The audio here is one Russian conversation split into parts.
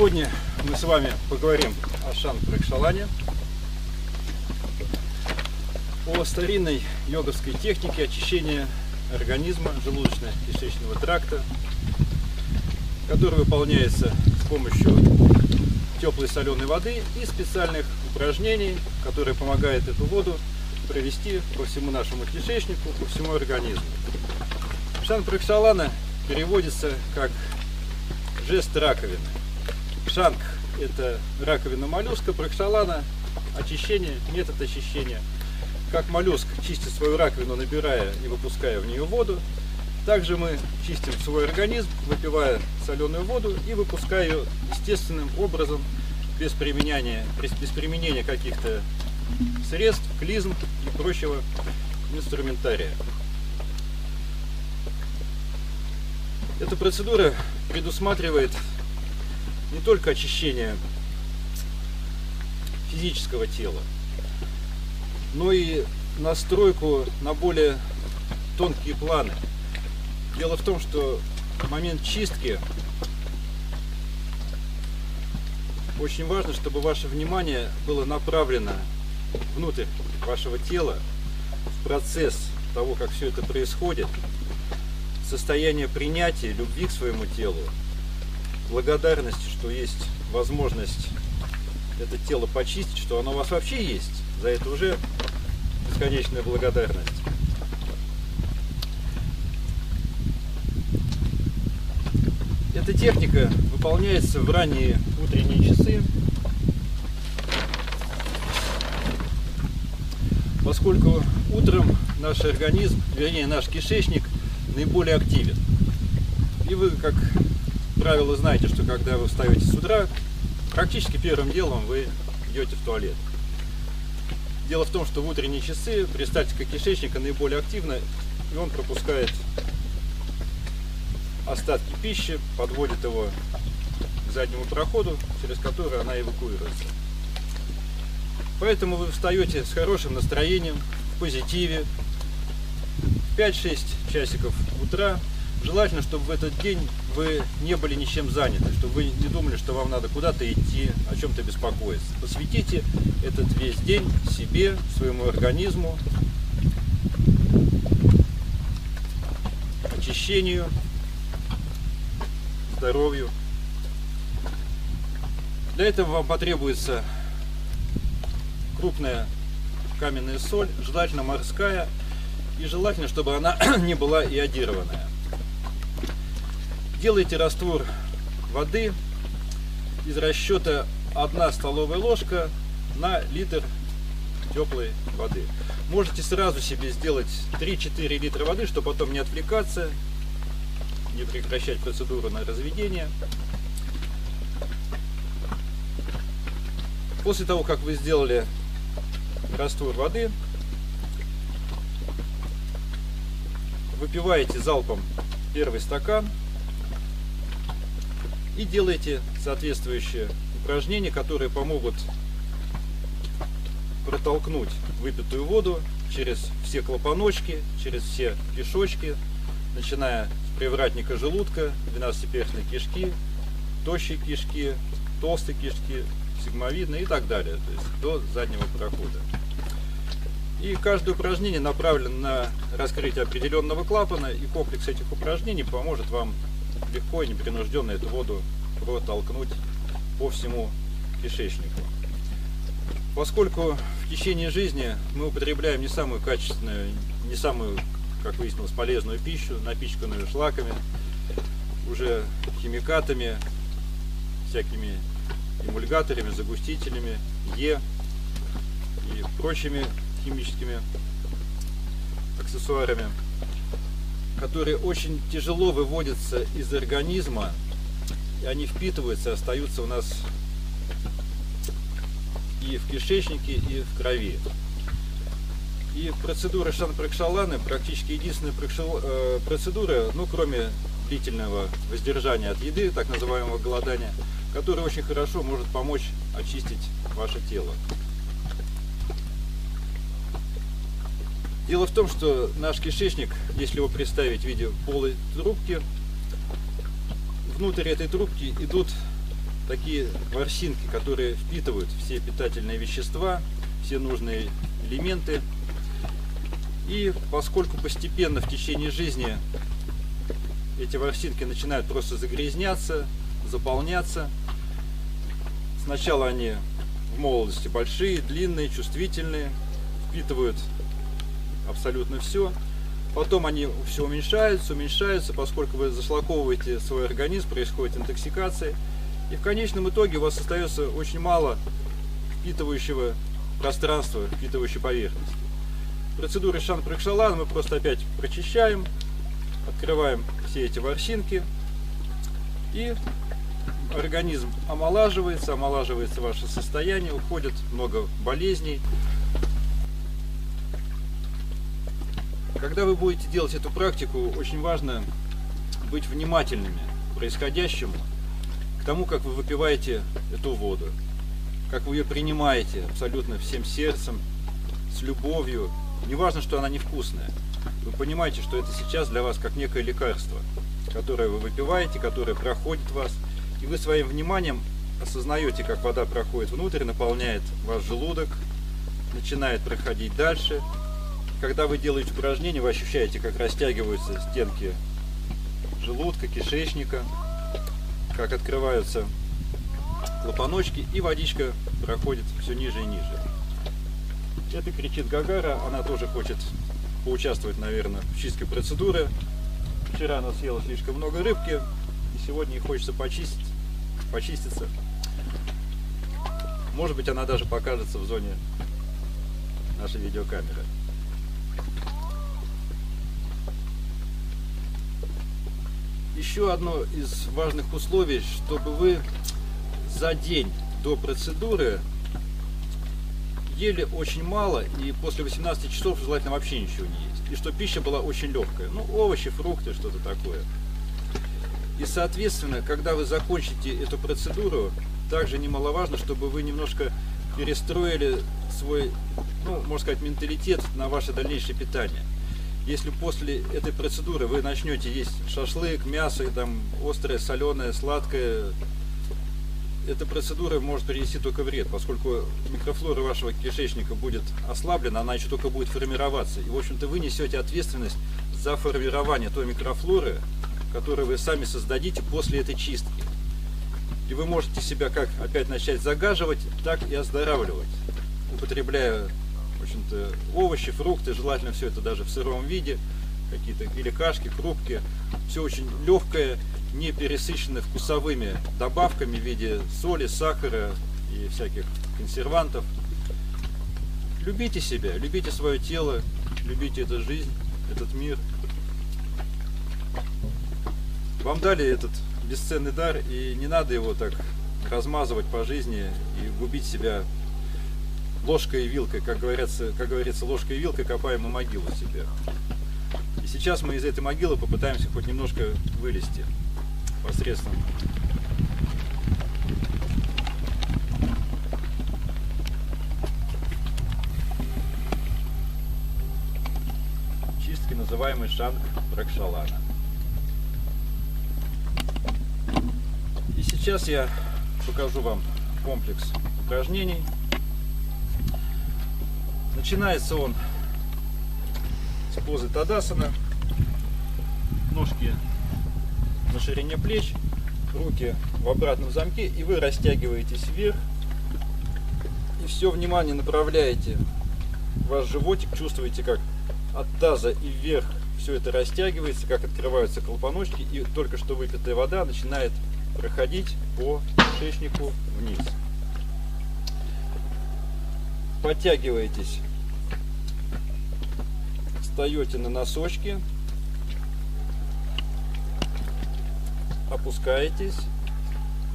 Сегодня мы с вами поговорим о Шан-Пракшалане, о старинной йоговской технике очищения организма, желудочно-кишечного тракта, который выполняется с помощью теплой соленой воды и специальных упражнений, которые помогают эту воду провести по всему нашему кишечнику, по всему организму. Шан-Пракшалана переводится как жест раковины. Шанг – это раковина моллюска, Пракшалана – очищение, метод очищения. Как моллюск чистит свою раковину, набирая и выпуская в нее воду, также мы чистим свой организм, выпивая соленую воду и выпуская ее естественным образом, без применения каких-то средств, клизм и прочего инструментария. Эта процедура предусматривает не только очищение физического тела, но и настройку на более тонкие планы. Дело в том, что в момент чистки очень важно, чтобы ваше внимание было направлено внутрь вашего тела, в процесс того, как все это происходит, состояние принятия, любви к своему телу, благодарности, что есть возможность это тело почистить, что оно у вас вообще есть. За это уже бесконечная благодарность. Эта техника выполняется в ранние утренние часы, поскольку утром наш организм, вернее наш кишечник, наиболее активен. И вы, как правило, знаете, что когда вы встаете с утра, практически первым делом вы идете в туалет. Дело в том, что в утренние часы перистальтика кишечника наиболее активна, и он пропускает остатки пищи, подводит его к заднему проходу, через который она эвакуируется. Поэтому вы встаете с хорошим настроением, в позитиве, в 5-6 часиков утра. Желательно, чтобы в этот день вы не были ничем заняты, чтобы вы не думали, что вам надо куда-то идти, о чем-то беспокоиться. Посвятите этот весь день себе, своему организму, очищению, здоровью. Для этого вам потребуется крупная каменная соль, желательно морская, и желательно, чтобы она не была иодированная. Делайте раствор воды из расчета 1 столовая ложка на литр теплой воды. Можете сразу себе сделать 3-4 литра воды, чтобы потом не отвлекаться, не прекращать процедуру на разведение. После того, как вы сделали раствор воды, выпиваете залпом первый стакан и делайте соответствующие упражнения, которые помогут протолкнуть выпитую воду через все клапаночки, через все кишочки, начиная с привратника желудка, 12-перстной кишки, тощей кишки, толстой кишки, сигмовидной и так далее, то есть до заднего прохода. И каждое упражнение направлено на раскрытие определенного клапана, и комплекс этих упражнений поможет вам легко и непринужденно эту воду протолкнуть по всему кишечнику. Поскольку в течение жизни мы употребляем не самую качественную, не самую, как выяснилось, полезную пищу, напичканную шлаками, уже химикатами, всякими эмульгаторами, загустителями, и прочими химическими аксессуарами, которые очень тяжело выводятся из организма, и они впитываются, остаются у нас и в кишечнике, и в крови. И процедура Шан-Пракшаланы практически единственная процедура, ну, кроме длительного воздержания от еды, так называемого голодания, которая очень хорошо может помочь очистить ваше тело. Дело в том, что наш кишечник, если его представить в виде полой трубки, внутрь этой трубки идут такие ворсинки, которые впитывают все питательные вещества, все нужные элементы. И поскольку постепенно в течение жизни эти ворсинки начинают просто загрязняться, заполняться, сначала они в молодости большие, длинные, чувствительные, впитывают абсолютно все. Потом они все уменьшаются, поскольку вы зашлаковываете свой организм, происходит интоксикация. И в конечном итоге у вас остается очень мало впитывающего пространства, впитывающей поверхности. Процедурой Шанг Пракшалана мы просто опять прочищаем, открываем все эти ворсинки, и организм омолаживается ваше состояние, уходит много болезней. Когда вы будете делать эту практику, очень важно быть внимательными к происходящему, к тому, как вы выпиваете эту воду, как вы ее принимаете абсолютно всем сердцем, с любовью. Не важно, что она невкусная. Вы понимаете, что это сейчас для вас как некое лекарство, которое вы выпиваете, которое проходит вас, и вы своим вниманием осознаете, как вода проходит внутрь, наполняет ваш желудок, начинает проходить дальше. Когда вы делаете упражнения, вы ощущаете, как растягиваются стенки желудка, кишечника, как открываются клапаночки, и водичка проходит все ниже и ниже. Это кричит Гагара, она тоже хочет поучаствовать, наверное, в чистке процедуры. Вчера она съела слишком много рыбки, и сегодня ей хочется почиститься. Может быть, она даже покажется в зоне нашей видеокамеры. Еще одно из важных условий, чтобы вы за день до процедуры ели очень мало, и после 18 часов желательно вообще ничего не есть. И что пища была очень легкая. Ну, овощи, фрукты, что-то такое. И, соответственно, когда вы закончите эту процедуру, также немаловажно, чтобы вы немножко перестроили свой, ну, можно сказать, менталитет на ваше дальнейшее питание. Если после этой процедуры вы начнете есть шашлык, мясо, там, острое, соленое, сладкое, эта процедура может принести только вред, поскольку микрофлора вашего кишечника будет ослаблена, она еще только будет формироваться. И, в общем-то, вы несете ответственность за формирование той микрофлоры, которую вы сами создадите после этой чистки. И вы можете себя как опять начать загаживать, так и оздоравливать, употребляя, в общем-то, овощи, фрукты, желательно все это даже в сыром виде, какие-то или кашки, крупки, все очень легкое, не пересыщенное вкусовыми добавками в виде соли, сахара и всяких консервантов. Любите себя, любите свое тело, любите эту жизнь, этот мир. Вам дали этот бесценный дар, и не надо его так размазывать по жизни и губить себя ложкой и вилкой. Как говорится, ложкой и вилкой копаем мы могилу себе. И сейчас мы из этой могилы попытаемся хоть немножко вылезти посредством чистки, называемой Шанг Пракшалана. И сейчас я покажу вам комплекс упражнений. Начинается он с позы Тадасана. Ножки на ширине плеч, руки в обратном замке, и вы растягиваетесь вверх. И все внимание направляете в ваш животик. Чувствуете, как от таза и вверх все это растягивается, как открываются клапаночки, и только что выпитая вода начинает проходить по кишечнику вниз. Подтягиваетесь, встаете на носочки, опускаетесь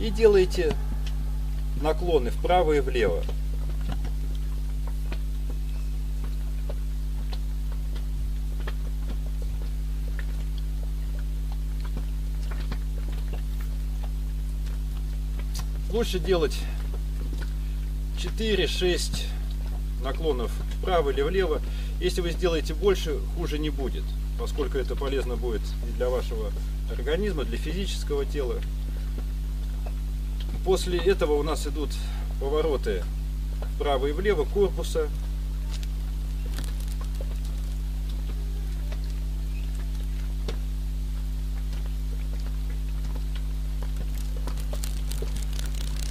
и делаете наклоны вправо и влево. Лучше делать 4-6 наклонов вправо или влево. Если вы сделаете больше, хуже не будет, поскольку это полезно будет и для вашего организма, для физического тела. После этого у нас идут повороты вправо и влево корпуса.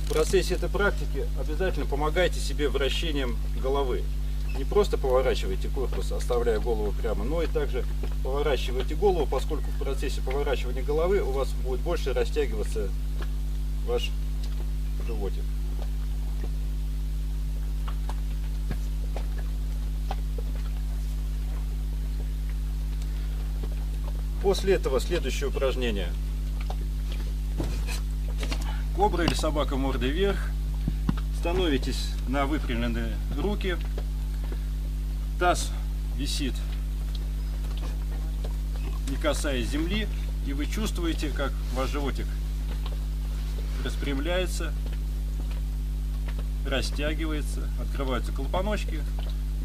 В процессе этой практики обязательно помогайте себе вращением головы. Не просто поворачивайте корпус, оставляя голову прямо, но и также поворачивайте голову, поскольку в процессе поворачивания головы у вас будет больше растягиваться ваш животик. После этого следующее упражнение. Кобра или собака мордой вверх. Становитесь на выпрямленные руки. Таз висит, не касаясь земли, и вы чувствуете, как ваш животик распрямляется, растягивается, открываются клапаночки,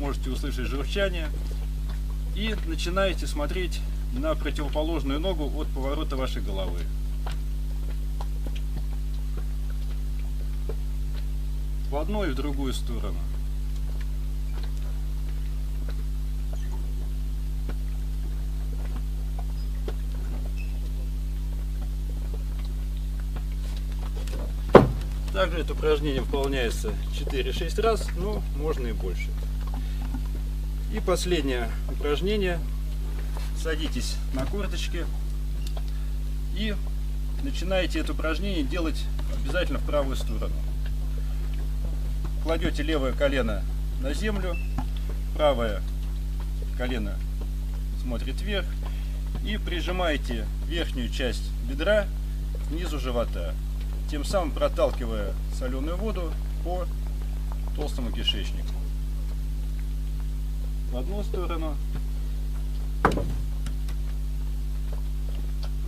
можете услышать журчание, и начинаете смотреть на противоположную ногу от поворота вашей головы. В одну и в другую сторону. Также это упражнение выполняется 4-6 раз, но можно и больше. И последнее упражнение. Садитесь на корточки и начинаете это упражнение делать обязательно в правую сторону. Кладете левое колено на землю, правое колено смотрит вверх и прижимаете верхнюю часть бедра к низу живота, тем самым проталкивая соленую воду по толстому кишечнику. В одну сторону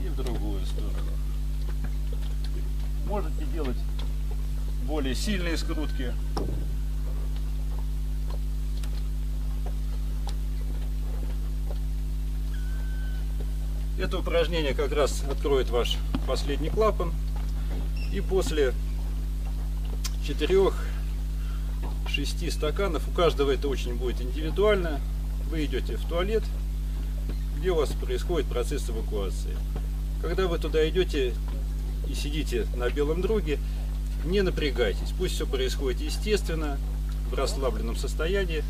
и в другую сторону. Можете делать более сильные скрутки. Это упражнение как раз откроет ваш последний клапан. И после 4-6 стаканов, у каждого это очень будет индивидуально, вы идете в туалет, где у вас происходит процесс эвакуации. Когда вы туда идете и сидите на белом друге, не напрягайтесь, пусть все происходит естественно, в расслабленном состоянии.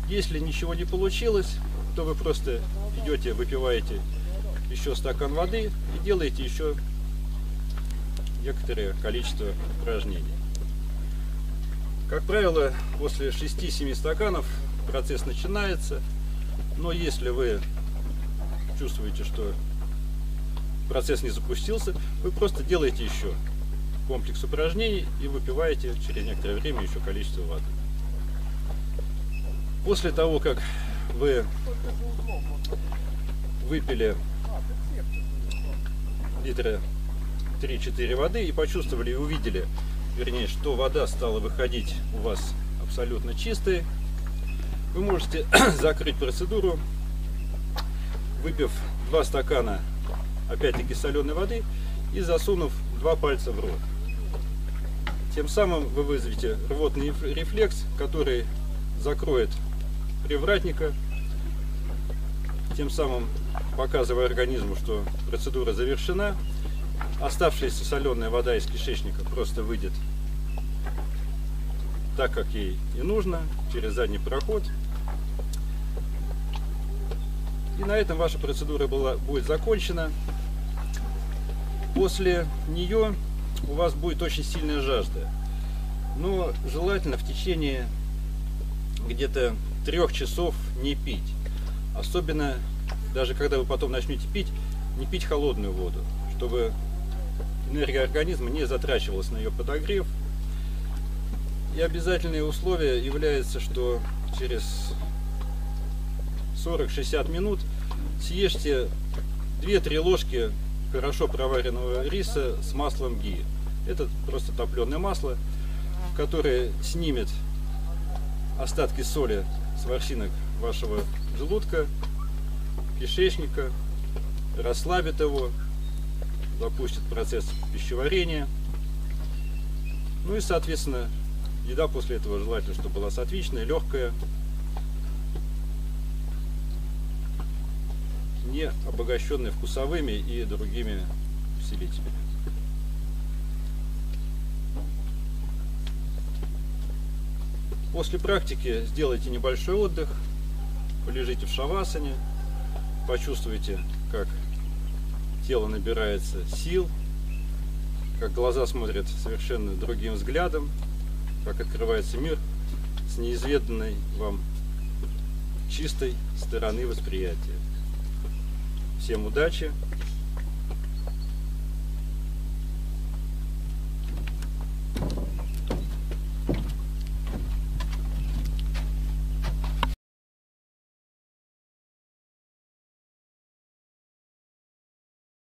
Если ничего не получилось, то вы просто идете, выпиваете еще стакан воды и делаете еще некоторое количество упражнений. Как правило, после 6-7 стаканов процесс начинается, но если вы чувствуете, что процесс не запустился, вы просто делаете еще комплекс упражнений и выпиваете через некоторое время еще количество воды. После того, как вы выпили литра 3-4 воды и почувствовали и увидели, вернее, что вода стала выходить у вас абсолютно чистой, вы можете закрыть процедуру, выпив 2 стакана опять-таки соленой воды и засунув 2 пальца в рот. Тем самым вы вызовете рвотный рефлекс, который закроет привратника, тем самым показывая организму, что процедура завершена. Оставшаяся соленая вода из кишечника просто выйдет так, как ей и нужно, через задний проход. И на этом ваша процедура будет закончена. После нее у вас будет очень сильная жажда. Но желательно в течение где-то 3 часов не пить. Особенно, даже когда вы потом начнете пить, не пить холодную воду, чтобы энергия организма не затрачивалась на ее подогрев. И обязательное условие является, что через 40-60 минут съешьте 2-3 ложки хорошо проваренного риса с маслом ги. Это просто топленое масло, которое снимет остатки соли с ворсинок вашего желудка, кишечника, расслабит его, запустит процесс пищеварения Ну и, соответственно, еда после этого желательно, чтобы была сатвичная, легкая, не обогащенная вкусовыми и другими усилителями. После практики сделайте небольшой отдых, полежите в шавасане, почувствуйте, как тело набирается сил, как глаза смотрят совершенно другим взглядом, как открывается мир с неизведанной вам чистой стороны восприятия. Всем удачи!